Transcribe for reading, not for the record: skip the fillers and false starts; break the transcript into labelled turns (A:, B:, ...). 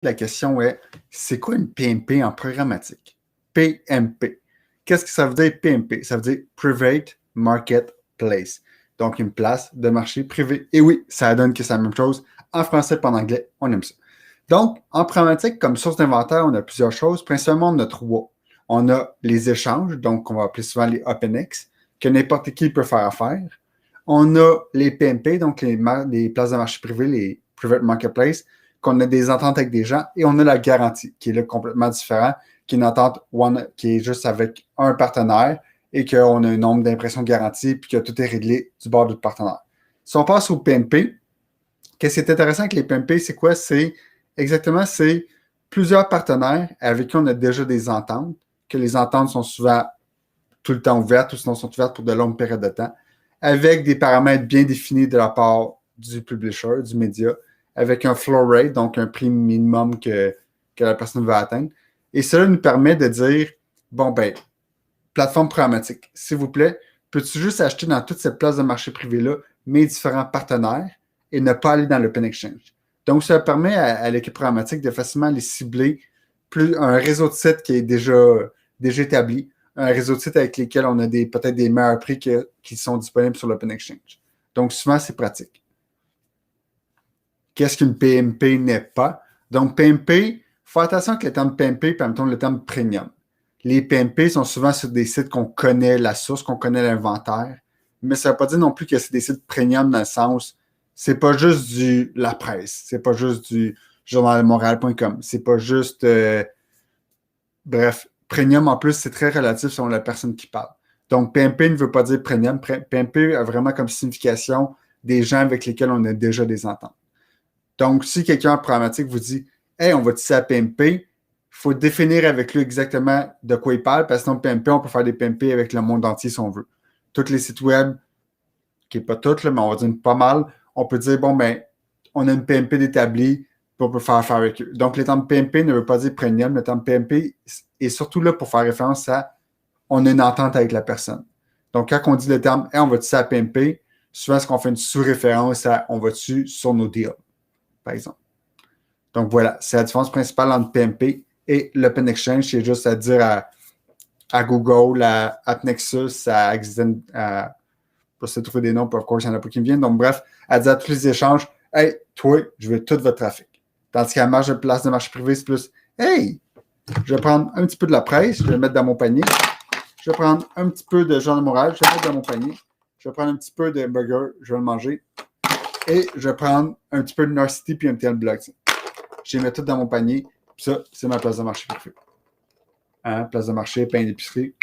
A: La question est, c'est quoi une PMP en programmatique? PMP. Qu'est-ce que ça veut dire PMP? Ça veut dire Private Marketplace. Donc, une place de marché privé. Et oui, ça donne que c'est la même chose en français et en anglais. On aime ça. Donc, en programmatique, comme source d'inventaire, on a plusieurs choses. Principalement, on a trois. On a les échanges, donc on va appeler souvent les OpenX, que n'importe qui peut faire affaire. On a les PMP, donc les places de marché privé, les Private Marketplace, qu'on a des ententes avec des gens, et on a la garantie, qui est là complètement différent, qui est une entente qui est juste avec un partenaire et qu'on a un nombre d'impressions garanties, puis que tout est réglé du bord de l'autre partenaire. Si on passe au PMP, qu'est-ce qui est intéressant avec les PMP, c'est quoi? C'est plusieurs partenaires avec qui on a déjà des ententes, que les ententes sont souvent tout le temps ouvertes ou sinon sont ouvertes pour de longues périodes de temps, avec des paramètres bien définis de la part du publisher, du média, avec un flow rate, donc un prix minimum que la personne veut atteindre. Et cela nous permet de dire, bon, ben, plateforme programmatique, s'il vous plaît, peux-tu juste acheter dans toute cette place de marché privé-là mes différents partenaires et ne pas aller dans l'Open Exchange? Donc, ça permet à l'équipe programmatique de facilement les cibler un réseau de sites qui est déjà établi, un réseau de sites avec lesquels on a peut-être des meilleurs prix qui sont disponibles sur l'Open Exchange. Donc, souvent, c'est pratique. Qu'est-ce qu'une PMP n'est pas? Donc, PMP, il faut attention avec le terme PMP et en même temps le terme premium. Les PMP sont souvent sur des sites qu'on connaît la source, qu'on connaît l'inventaire, mais ça ne veut pas dire non plus que c'est des sites premium dans le sens, c'est pas juste la presse, c'est pas juste du journalmontréal.com, c'est pas juste, bref, premium en plus, c'est très relatif selon la personne qui parle. Donc, PMP ne veut pas dire premium, PMP a vraiment comme signification des gens avec lesquels on a déjà des ententes. Donc, si quelqu'un en programmatique vous dit « Hey, on va tisser à PMP », il faut définir avec lui exactement de quoi il parle, parce que sinon, PMP, on peut faire des PMP avec le monde entier si on veut. Tous les sites web, qui n'est pas toutes, mais on va dire pas mal, on peut dire, bon, ben, on a une PMP d'établi, puis on peut faire affaire avec eux. Donc, le terme PMP ne veut pas dire premium. Le terme PMP est surtout là pour faire référence à on a une entente avec la personne. Donc, quand on dit le terme hey, on va tisser à PMP, souvent, ce qu'on fait une sous-référence à on va dessus sur nos deals, par exemple. Donc, voilà, c'est la différence principale entre PMP et l'Open Exchange. C'est juste à dire à Google, à AppNexus, à Exen, pour se trouver des noms, puis of course, il n'y en a pas qui me viennent. Donc, bref, à dire à tous les échanges, hey, toi, je veux tout votre trafic. Tandis qu'à la place de marché privé, c'est plus, hey, je vais prendre un petit peu de la presse, je vais le mettre dans mon panier. Je vais prendre un petit peu de Journal Montréal, je vais le mettre dans mon panier. Je vais prendre un petit peu de burger, je vais le manger. Et je vais prendre un petit peu de North City puis un MTL Block. Je les mets tout dans mon panier. Puis ça, c'est ma place de marché privé. Hein? Place de marché, pain d'épicerie.